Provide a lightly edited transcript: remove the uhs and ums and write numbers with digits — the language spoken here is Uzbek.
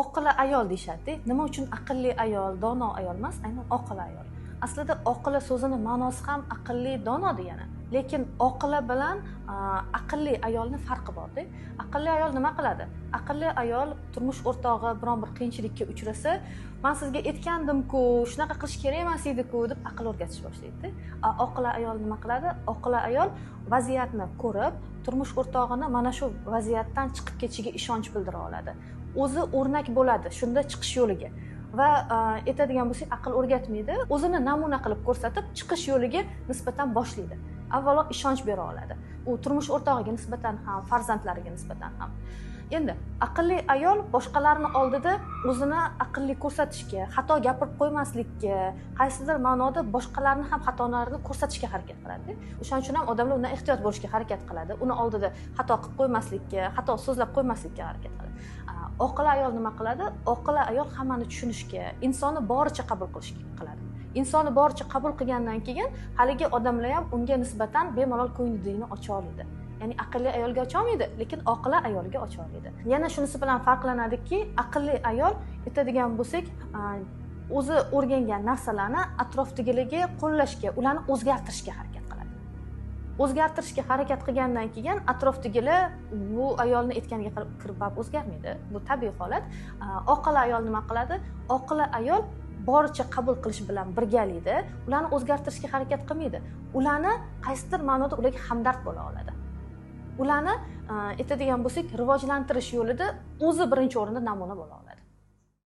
oqila ayol deyishadi. Nima uchun aqlli ayol, dono ayol emas, aynan oqila ayol? Aslida oqila so'zini ma'nosi ham aqlli, dono degani. Lekin oqila bilan aqlli ayolning farqi bor-da. Aqlli ayol nima qiladi? Aqlli ayol turmush o'rtog'i biron bir qiyinchilikka uchrasa, "Men sizga aytgandim-ku, shunaqa qilish kerak emas edi-ku" deb aql o'rgatish boshlaydi. Oqila ayol nima qiladi? Oqila ayol vaziyatni ko'rib, turmush o'rtog'ini mana shu vaziyatdan chiqib ketishiga ishonch bildira oladi. O'zi o'rnak bo'ladi shunda chiqish yo'liga. Va aytadigan bo'lsak, aql o'rgatmaydi, o'zini namuna qilib ko'rsatib, chiqish yo'liga nisbatan boshlaydi. Avvalo ishonch bera oladi. U turmush o'rtog'iga nisbatan ham, farzandlariga nisbatan ham. Endi aqlli ayol boshqalarning oldida o'zini aqlli ko'rsatishga, xato gapirib qo'ymaslikka, qaysidir ma'noda boshqalarning ham xatolarini ko'rsatishga harakat qiladi. O'shaning uchun ham odamlar undan ehtiyot bo'lishga harakat qiladi. Uni oldida xato qilib qo'ymaslikka, xato so'zlab qo'ymaslikka harakat qiladi. Oqila ayol nima qiladi? Oqila ayol hammani tushunishga, insonni boricha qabul qilishga qiladi. Insonni boricha qabul qilgandan keyin haligi odamlar ham unga nisbatan bemalol ko'ngilini ocha oladi. Ya'ni aqlli ayolga ocha olmaydi, lekin oqila ayolga ocha oladi. Yana shunisi bilan farqlanadiki, aqlli ayol aytadigan bo'lsak, o'zi o'rgangan narsalarni atrofdagilarga qo'llashga, ularni o'zgartirishga harakat qiladi. O'zgartirishga harakat qilgandan keyin atrofdagilar bu ayolni aytganiga kirib o'zgarmaydi. Bu tabiiy holat. Oqila ayol nima qiladi? Oqila ayol boricha qabul qilish bilan birgalikda ularni o'zgartirishga harakat qilmaydi. Ularni qaysidir ma'noda ularga hamdard bo'la oladi. Ularni aytadigan bo'lsak, rivojlantirish yo'lida o'zi birinchi o'rinda namuna bo'la oladi.